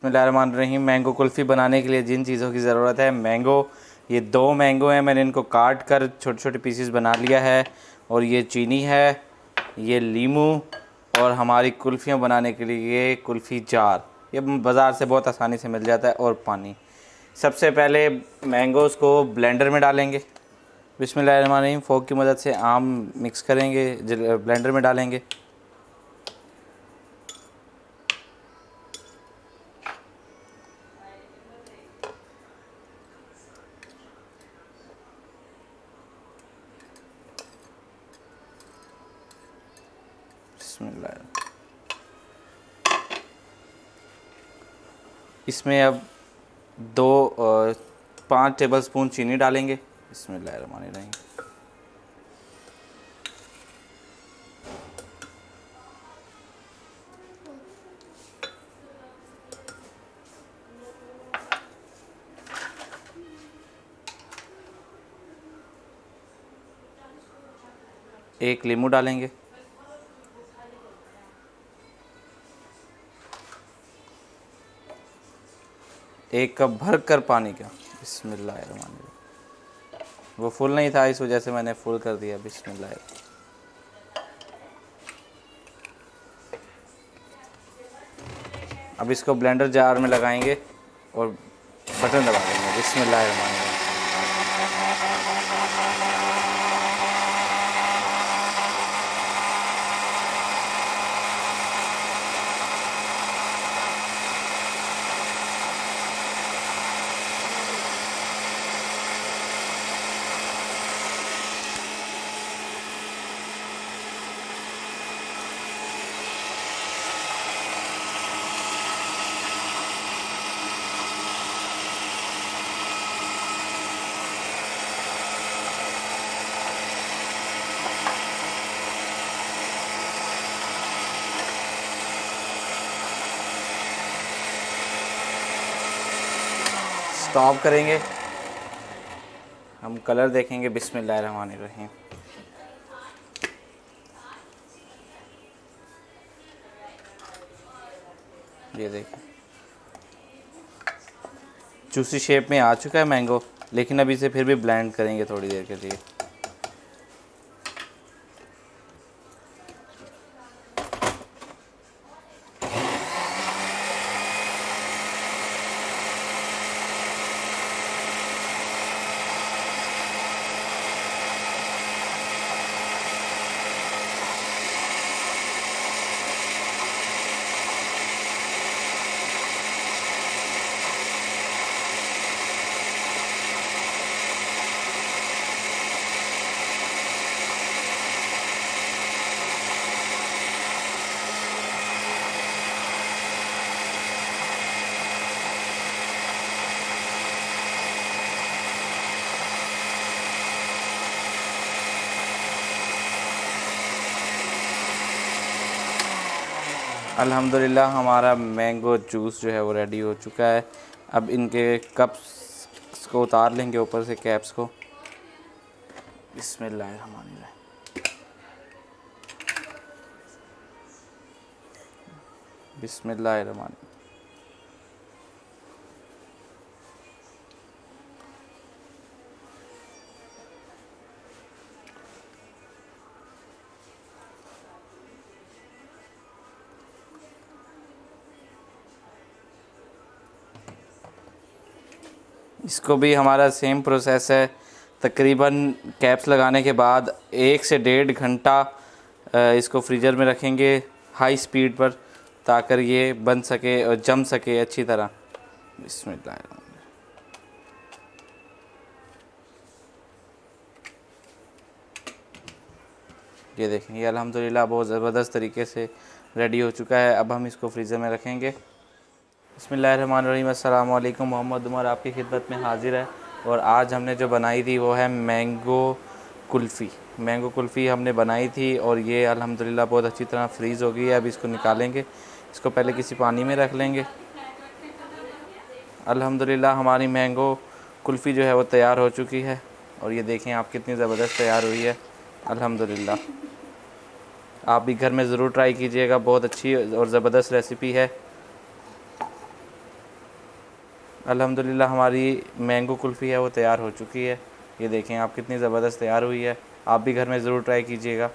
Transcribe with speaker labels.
Speaker 1: बिस्मिल्लाहिर्रहमानिर्रहीम। मैंगो कुल्फ़ी बनाने के लिए जिन चीज़ों की ज़रूरत है, मैंगो, ये 2 मैंगो हैं, मैंने इनको काट कर छोटे छोटे पीसेस बना लिया है। और ये चीनी है, ये लीमू, और हमारी कुल्फ़ियाँ बनाने के लिए कुल्फ़ी जार, ये बाज़ार से बहुत आसानी से मिल जाता है, और पानी। सबसे पहले मैंगोज़ को ब्लेंडर में डालेंगे। बिस्मिल्लाहिर्रहमानिर्रहीम। फ़ोर्क की मदद से आम मिक्स करेंगे, ब्लेंडर में डालेंगे। बिस्मिल्लाह। इसमें अब 5 टेबल स्पून चीनी डालेंगे। बिस्मिल्लाहिर्रहमानिर्रहीम। एक लीमू डालेंगे। एक कप भर कर पानी का। बिस्मिल्लाहिर्रहमानिर्रहीम। वो फुल नहीं था, इस वजह से मैंने फुल कर दिया। बिस्मिल्लाह। अब इसको ब्लेंडर जार में लगाएंगे और बटन दबा देंगे। बिस्मिल्लाहिर्रहमानिर्रहीम। स्टॉप करेंगे, हम कलर देखेंगे। बिस्मिल्लाहिर्रहमानिर्रहीम। ये देखें, जूसी शेप में आ चुका है मैंगो, लेकिन अब इसे फिर भी ब्लेंड करेंगे थोड़ी देर के लिए। अल्हम्दुलिल्लाह हमारा मैंगो जूस जो है वो रेडी हो चुका है। अब इनके कप्स को उतार लेंगे ऊपर से, कैप्स को। बिस्मिल्लाहिर्रहमानिर्रहीम। बिस्मिल्लाहिर्रहमानिर्रहीम। इसको भी हमारा सेम प्रोसेस है। तकरीबन कैप्स लगाने के बाद 1 से 1.5 घंटा इसको फ्रीज़र में रखेंगे हाई स्पीड पर, ताकि ये बन सके और जम सके अच्छी तरह। बिस्मिल्लाह। ये देखें, ये अल्हम्दुलिल्लाह बहुत ज़बरदस्त तरीके से रेडी हो चुका है। अब हम इसको फ्रीज़र में रखेंगे। बिस्मिल्लाहिर्रहमानिर्रहीम। अस्सलाम वालेकुम। मोहम्मद उमर आपकी खिदमत में हाज़िर है। और आज हमने जो बनाई थी वो है मैंगो कुल्फ़ी। मैंगो कुल्फ़ी हमने बनाई थी और ये अल्हम्दुलिल्लाह बहुत अच्छी तरह फ्रीज़ हो गई है। अब इसको निकालेंगे, इसको पहले किसी पानी में रख लेंगे। अल्हम्दुलिल्लाह हमारी मैंगो कुल्फ़ी जो है वो तैयार हो चुकी है। और ये देखें आप, कितनी ज़बरदस्त तैयार हुई है अल्हम्दुलिल्लाह। आप भी घर में ज़रूर ट्राई कीजिएगा, बहुत अच्छी और ज़बरदस्त रेसिपी है। अल्हम्दुलिल्लाह हमारी मैंगो कुल्फ़ी है वो तैयार हो चुकी है। ये देखें आप कितनी ज़बरदस्त तैयार हुई है। आप भी घर में ज़रूर ट्राई कीजिएगा।